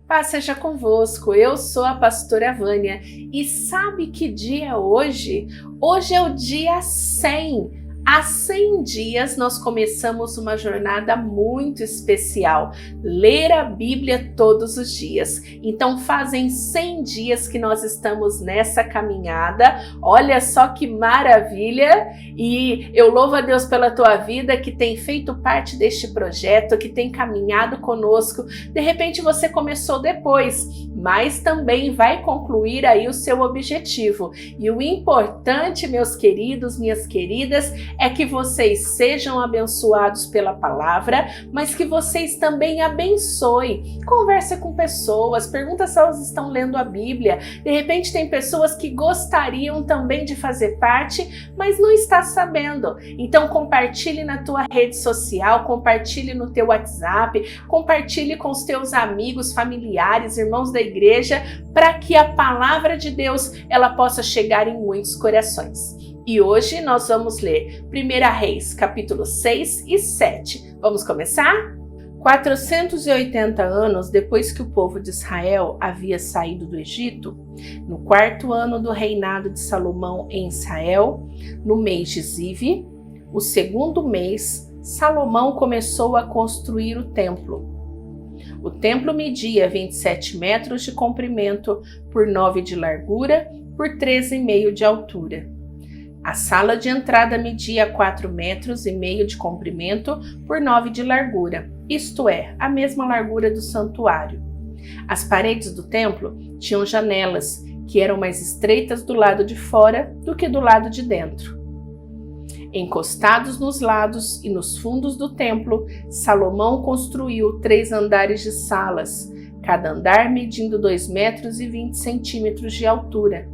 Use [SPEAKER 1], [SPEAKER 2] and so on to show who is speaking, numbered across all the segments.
[SPEAKER 1] Paz seja convosco, eu sou a pastora Vânia e sabe que dia é hoje? Hoje é o dia 100. Há 100 dias nós começamos uma jornada muito especial, ler a Bíblia todos os dias. Então fazem 100 dias que nós estamos nessa caminhada, olha só que maravilha! E eu louvo a Deus pela tua vida que tem feito parte deste projeto, que tem caminhado conosco. De repente você começou depois, mas também vai concluir aí o seu objetivo. E o importante, meus queridos, minhas queridas, é que vocês sejam abençoados pela palavra, mas que vocês também abençoem. Conversa com pessoas, pergunta se elas estão lendo a Bíblia. De repente tem pessoas que gostariam também de fazer parte, mas não está sabendo. Então compartilhe na tua rede social, compartilhe no teu WhatsApp, compartilhe com os teus amigos, familiares, irmãos da igreja, para que a palavra de Deus ela possa chegar em muitos corações. E hoje nós vamos ler 1 Reis, capítulo 6 e 7. Vamos começar? 480 anos depois que o povo de Israel havia saído do Egito, no 4º ano do reinado de Salomão em Israel, no mês de Zive, o 2º mês, Salomão começou a construir o templo. O templo media 27 metros de comprimento por 9 de largura por 13,5 de altura. A sala de entrada media 4,5 metros de comprimento por 9 de largura, isto é, a mesma largura do santuário. As paredes do templo tinham janelas, que eram mais estreitas do lado de fora do que do lado de dentro. Encostados nos lados e nos fundos do templo, Salomão construiu 3 andares de salas, cada andar medindo 2,20 metros de altura.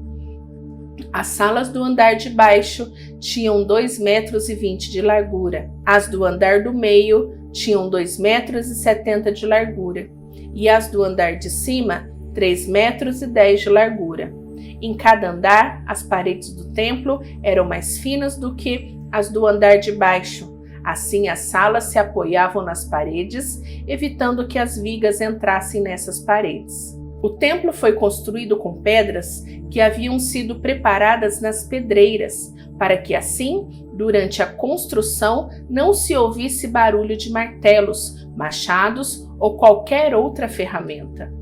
[SPEAKER 1] As salas do andar de baixo tinham 2,20 metros de largura. As do andar do meio tinham 2,70 metros de largura. E as do andar de cima, 3,10 metros de largura. Em cada andar, as paredes do templo eram mais finas do que as do andar de baixo. Assim, as salas se apoiavam nas paredes, evitando que as vigas entrassem nessas paredes. O templo foi construído com pedras que haviam sido preparadas nas pedreiras, para que assim, durante a construção, não se ouvisse barulho de martelos, machados ou qualquer outra ferramenta.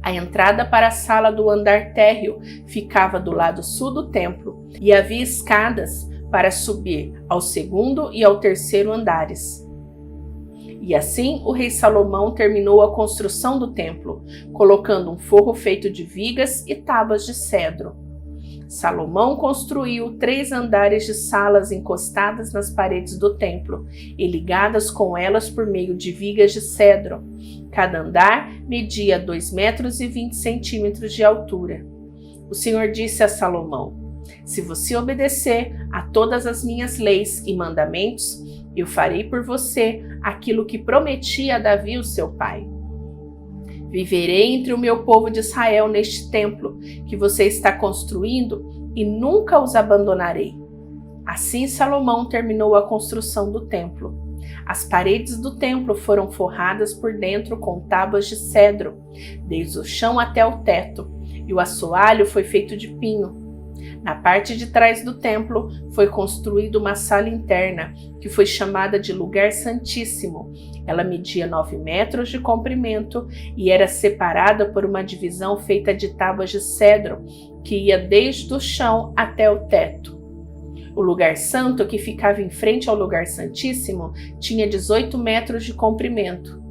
[SPEAKER 1] A entrada para a sala do andar térreo ficava do lado sul do templo e havia escadas para subir ao 2º e ao 3º andares. E assim o rei Salomão terminou a construção do templo, colocando um forro feito de vigas e tábuas de cedro. Salomão construiu 3 andares de salas encostadas nas paredes do templo e ligadas com elas por meio de vigas de cedro. Cada andar media 2,20 metros de altura. O Senhor disse a Salomão: se você obedecer a todas as minhas leis e mandamentos, eu farei por você aquilo que prometi a Davi, o seu pai. Viverei entre o meu povo de Israel neste templo que você está construindo e nunca os abandonarei. Assim Salomão terminou a construção do templo. As paredes do templo foram forradas por dentro com tábuas de cedro, desde o chão até o teto, e o assoalho foi feito de pinho. Na parte de trás do templo foi construída uma sala interna, que foi chamada de Lugar Santíssimo. Ela media 9 metros de comprimento e era separada por uma divisão feita de tábuas de cedro, que ia desde o chão até o teto. O lugar santo, que ficava em frente ao Lugar Santíssimo, tinha 18 metros de comprimento.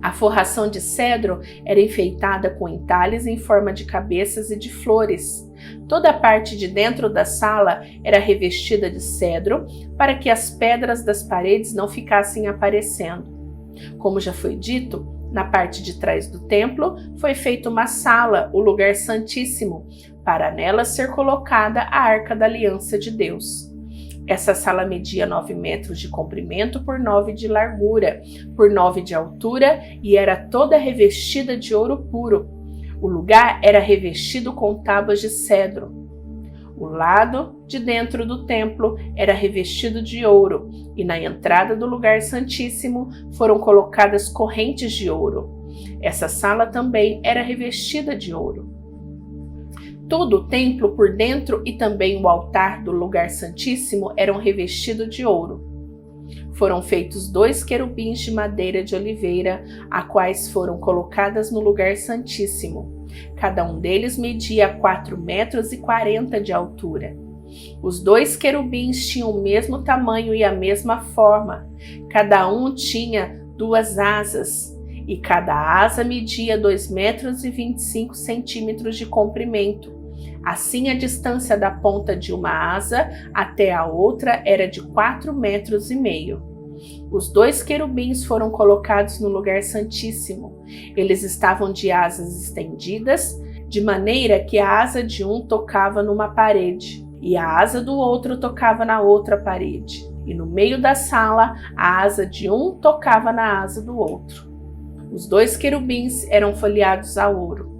[SPEAKER 1] A forração de cedro era enfeitada com entalhes em forma de cabeças e de flores. Toda a parte de dentro da sala era revestida de cedro para que as pedras das paredes não ficassem aparecendo. Como já foi dito, na parte de trás do templo foi feita uma sala, o Lugar Santíssimo, para nela ser colocada a Arca da Aliança de Deus. Essa sala media 9 metros de comprimento por 9 de largura, por 9 de altura e era toda revestida de ouro puro. O lugar era revestido com tábuas de cedro. O lado de dentro do templo era revestido de ouro, e na entrada do Lugar Santíssimo foram colocadas correntes de ouro. Essa sala também era revestida de ouro. Todo o templo por dentro e também o altar do lugar santíssimo eram revestidos de ouro. Foram feitos 2 querubins de madeira de oliveira, a quais foram colocadas no lugar santíssimo. Cada um deles media 4,40 metros de altura. Os 2 querubins tinham o mesmo tamanho e a mesma forma. Cada um tinha 2 asas, e cada asa media 2,25 metros de comprimento. Assim, a distância da ponta de uma asa até a outra era de 4,5 metros. Os 2 querubins foram colocados no lugar santíssimo. Eles estavam de asas estendidas, de maneira que a asa de um tocava numa parede, e a asa do outro tocava na outra parede. E no meio da sala, a asa de um tocava na asa do outro. Os 2 querubins eram folheados a ouro.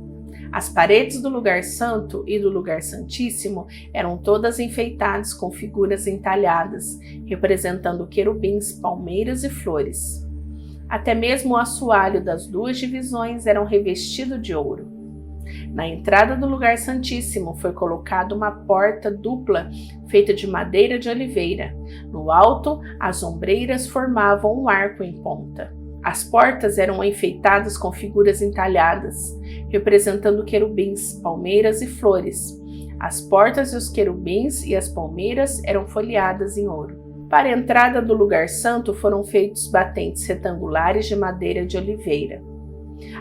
[SPEAKER 1] As paredes do lugar santo e do lugar santíssimo eram todas enfeitadas com figuras entalhadas, representando querubins, palmeiras e flores. Até mesmo o assoalho das 2 divisões eram revestido de ouro. Na entrada do lugar santíssimo foi colocada uma porta dupla feita de madeira de oliveira. No alto, as ombreiras formavam um arco em ponta. As portas eram enfeitadas com figuras entalhadas, representando querubins, palmeiras e flores. As portas e os querubins e as palmeiras eram folheadas em ouro. Para a entrada do lugar santo foram feitos batentes retangulares de madeira de oliveira.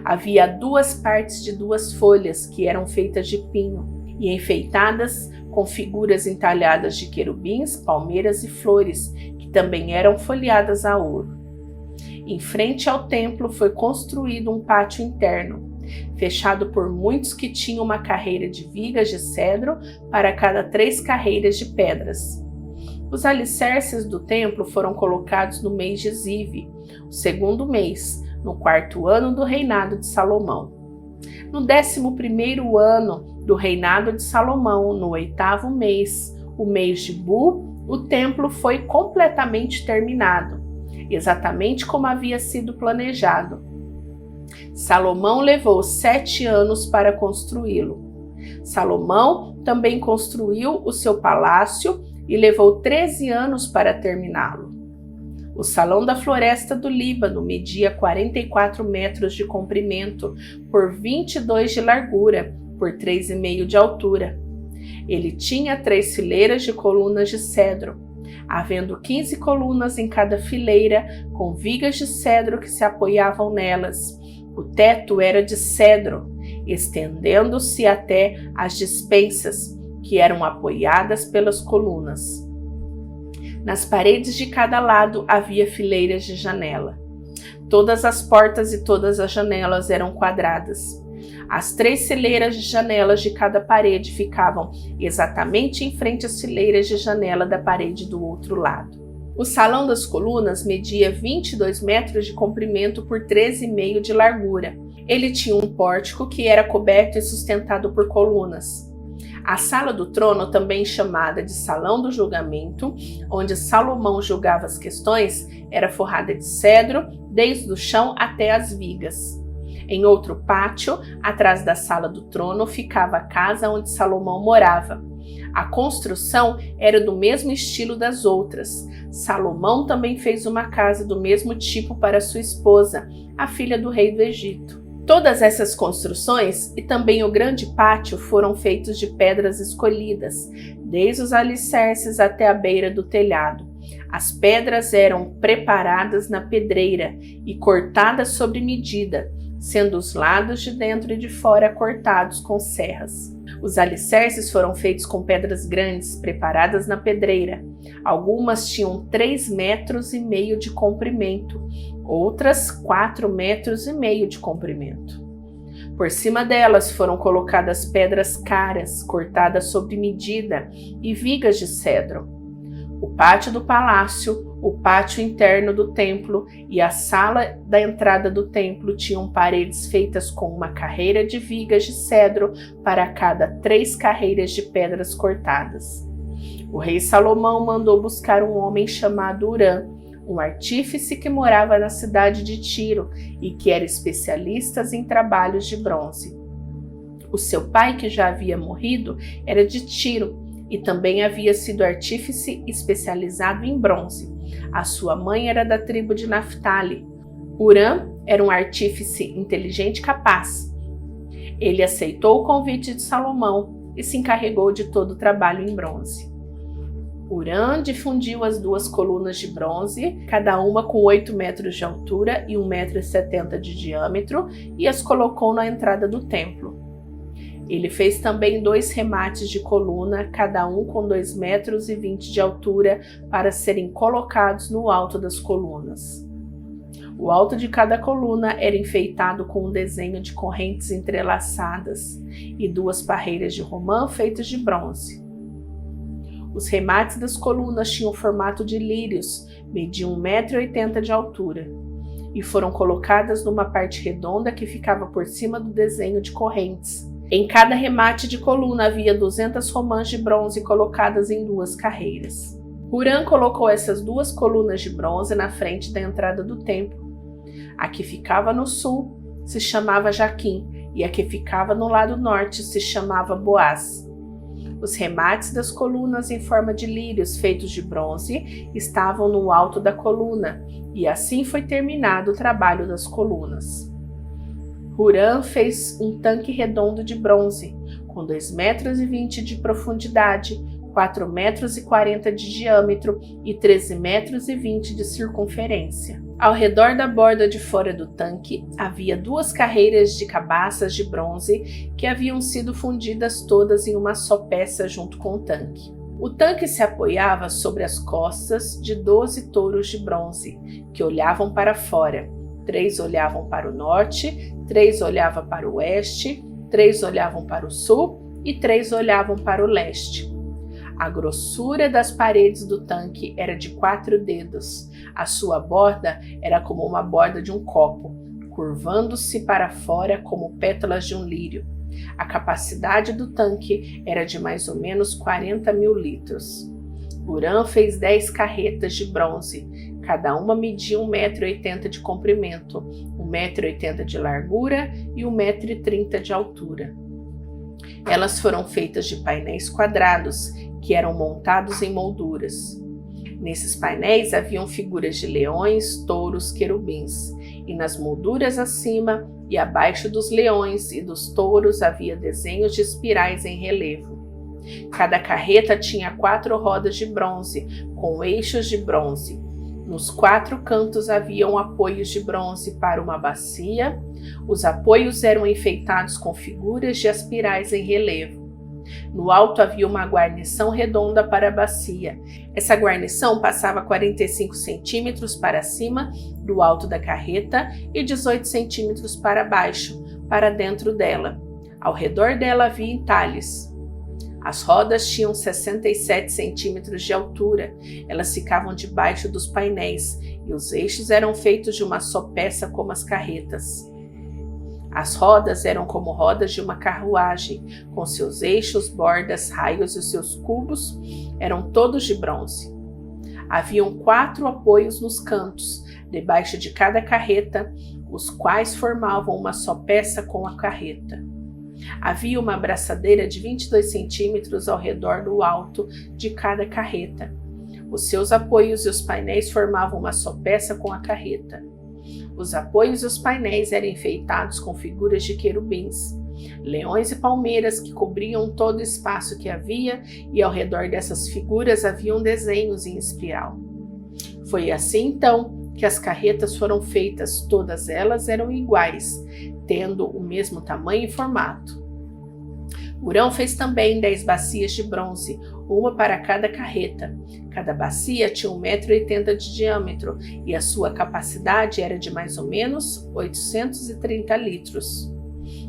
[SPEAKER 1] Havia 2 partes de 2 folhas que eram feitas de pinho e enfeitadas com figuras entalhadas de querubins, palmeiras e flores, que também eram folheadas a ouro. Em frente ao templo foi construído um pátio interno, fechado por muitos que tinham uma carreira de vigas de cedro para cada 3 carreiras de pedras. Os alicerces do templo foram colocados no mês de Zive, o 2º mês, no 4º ano do reinado de Salomão. No 11º ano do reinado de Salomão, no 8º mês, o mês de Bu, o templo foi completamente terminado, exatamente como havia sido planejado. Salomão levou 7 anos para construí-lo. Salomão também construiu o seu palácio e levou 13 anos para terminá-lo. O Salão da Floresta do Líbano media 44 metros de comprimento por 22 de largura por 3,5 de altura. Ele tinha 3 fileiras de colunas de cedro, havendo 15 colunas em cada fileira, com vigas de cedro que se apoiavam nelas. O teto era de cedro, estendendo-se até as despensas, que eram apoiadas pelas colunas. Nas paredes de cada lado havia fileiras de janela. Todas as portas e todas as janelas eram quadradas. As 3 fileiras de janelas de cada parede ficavam exatamente em frente às fileiras de janela da parede do outro lado. O salão das colunas media 22 metros de comprimento por 13,5 de largura. Ele tinha um pórtico que era coberto e sustentado por colunas. A sala do trono, também chamada de Salão do Julgamento, onde Salomão julgava as questões, era forrada de cedro, desde o chão até as vigas. Em outro pátio, atrás da sala do trono, ficava a casa onde Salomão morava. A construção era do mesmo estilo das outras. Salomão também fez uma casa do mesmo tipo para sua esposa, a filha do rei do Egito. Todas essas construções e também o grande pátio foram feitos de pedras escolhidas, desde os alicerces até a beira do telhado. As pedras eram preparadas na pedreira e cortadas sobre medida, sendo os lados de dentro e de fora cortados com serras. Os alicerces foram feitos com pedras grandes, preparadas na pedreira. Algumas tinham 3,5 metros de comprimento, outras 4,5 metros de comprimento. Por cima delas foram colocadas pedras caras, cortadas sob medida, e vigas de cedro. O pátio do palácio, o pátio interno do templo e a sala da entrada do templo tinham paredes feitas com uma carreira de vigas de cedro para cada 3 carreiras de pedras cortadas. O rei Salomão mandou buscar um homem chamado Hurã, um artífice que morava na cidade de Tiro e que era especialista em trabalhos de bronze. O seu pai, que já havia morrido, era de Tiro e também havia sido artífice especializado em bronze. A sua mãe era da tribo de Naftali. Hurã era um artífice inteligente e capaz. Ele aceitou o convite de Salomão e se encarregou de todo o trabalho em bronze. Hurã difundiu as 2 colunas de bronze, cada uma com 8 metros de altura e 1,70 m de diâmetro, e as colocou na entrada do templo. Ele fez também 2 remates de coluna, cada um com 2,20 metros de altura, para serem colocados no alto das colunas. O alto de cada coluna era enfeitado com um desenho de correntes entrelaçadas e 2 parreiras de romã feitas de bronze. Os remates das colunas tinham formato de lírios, mediam 1,80 m de altura, e foram colocadas numa parte redonda que ficava por cima do desenho de correntes. Em cada remate de coluna havia 200 romãs de bronze colocadas em 2 carreiras. Hurã colocou essas 2 colunas de bronze na frente da entrada do templo. A que ficava no sul se chamava Jaquim, e a que ficava no lado norte se chamava Boaz. Os remates das colunas em forma de lírios feitos de bronze estavam no alto da coluna, e assim foi terminado o trabalho das colunas. Hurã fez um tanque redondo de bronze, com 2,20 metros de profundidade, 4,40 metros de diâmetro e 13,20 metros de circunferência. Ao redor da borda de fora do tanque havia 2 carreiras de cabaças de bronze que haviam sido fundidas todas em uma só peça junto com o tanque. O tanque se apoiava sobre as costas de 12 touros de bronze, que olhavam para fora. 3 olhavam para o norte, 3 olhavam para o oeste, 3 olhavam para o sul e 3 olhavam para o leste. A grossura das paredes do tanque era de 4 dedos. A sua borda era como uma borda de um copo, curvando-se para fora como pétalas de um lírio. A capacidade do tanque era de mais ou menos 40.000 litros. Hurã fez 10 carretas de bronze. Cada uma media 1,80 m de comprimento, 1,80 m de largura e 1,30 m de altura. Elas foram feitas de painéis quadrados, que eram montados em molduras. Nesses painéis haviam figuras de leões, touros, querubins, e nas molduras acima e abaixo dos leões e dos touros havia desenhos de espirais em relevo. Cada carreta tinha 4 rodas de bronze, com eixos de bronze. Nos 4 cantos haviam apoios de bronze para uma bacia. Os apoios eram enfeitados com figuras de espirais em relevo. No alto havia uma guarnição redonda para a bacia. Essa guarnição passava 45 centímetros para cima do alto da carreta e 18 centímetros para baixo, para dentro dela. Ao redor dela havia entalhes. As rodas tinham 67 centímetros de altura. Elas ficavam debaixo dos painéis e os eixos eram feitos de uma só peça como as carretas. As rodas eram como rodas de uma carruagem, com seus eixos, bordas, raios e seus cubos eram todos de bronze. Haviam 4 apoios nos cantos, debaixo de cada carreta, os quais formavam uma só peça com a carreta. Havia uma abraçadeira de 22 centímetros ao redor do alto de cada carreta. Os seus apoios e os painéis formavam uma só peça com a carreta. Os apoios e os painéis eram enfeitados com figuras de querubins, leões e palmeiras que cobriam todo o espaço que havia, e ao redor dessas figuras haviam desenhos em espiral. Foi assim então que as carretas foram feitas, todas elas eram iguais, tendo o mesmo tamanho e formato. Hurã fez também 10 bacias de bronze, uma para cada carreta. Cada bacia tinha 1,80 m de diâmetro e a sua capacidade era de mais ou menos 830 litros.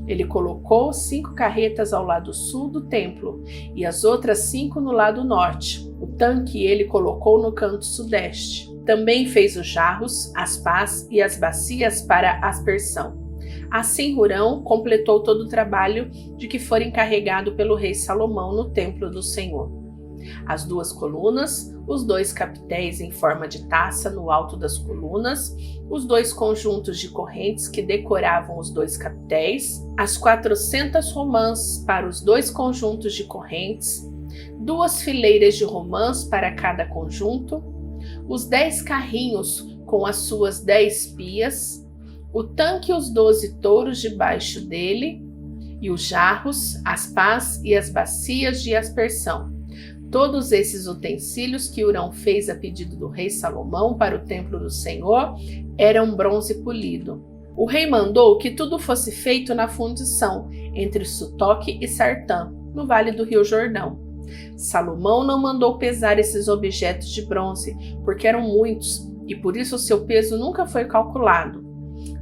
[SPEAKER 1] Ele colocou 5 carretas ao lado sul do templo e as outras 5 no lado norte. O tanque ele colocou no canto sudeste. Também fez os jarros, as pás e as bacias para aspersão. Assim Hurã completou todo o trabalho de que fora encarregado pelo rei Salomão no templo do Senhor. as 2 colunas, os 2 capitéis em forma de taça no alto das colunas, os 2 conjuntos de correntes que decoravam os 2 capitéis, as 400 romãs para os 2 conjuntos de correntes, 2 fileiras de romãs para cada conjunto, os 10 carrinhos com as suas 10 pias, o tanque e os 12 touros debaixo dele, e os jarros, as pás e as bacias de aspersão. Todos esses utensílios que Hurão fez a pedido do rei Salomão para o templo do Senhor eram bronze polido. O rei mandou que tudo fosse feito na fundição entre Sutoque e Sartã, no vale do rio Jordão. Salomão não mandou pesar esses objetos de bronze, porque eram muitos, e por isso o seu peso nunca foi calculado.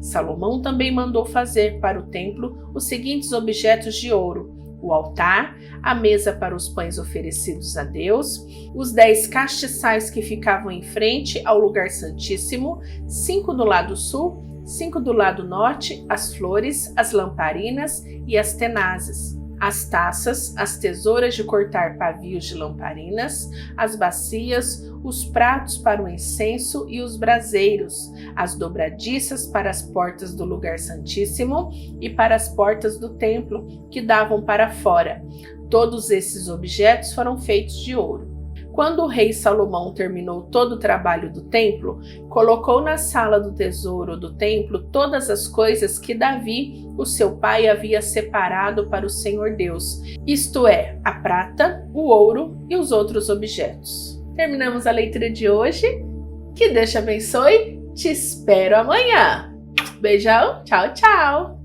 [SPEAKER 1] Salomão também mandou fazer para o templo os seguintes objetos de ouro: o altar, a mesa para os pães oferecidos a Deus, os 10 castiçais que ficavam em frente ao lugar santíssimo, 5 do lado sul, 5 do lado norte, as flores, as lamparinas e as tenazes, as taças, as tesouras de cortar pavios de lamparinas, as bacias, os pratos para o incenso e os braseiros, as dobradiças para as portas do lugar santíssimo e para as portas do templo que davam para fora. Todos esses objetos foram feitos de ouro. Quando o rei Salomão terminou todo o trabalho do templo, colocou na sala do tesouro do templo todas as coisas que Davi, o seu pai, havia separado para o Senhor Deus, isto é, a prata, o ouro e os outros objetos. Terminamos a leitura de hoje. Que Deus te abençoe. Te espero amanhã. Beijão. Tchau, tchau.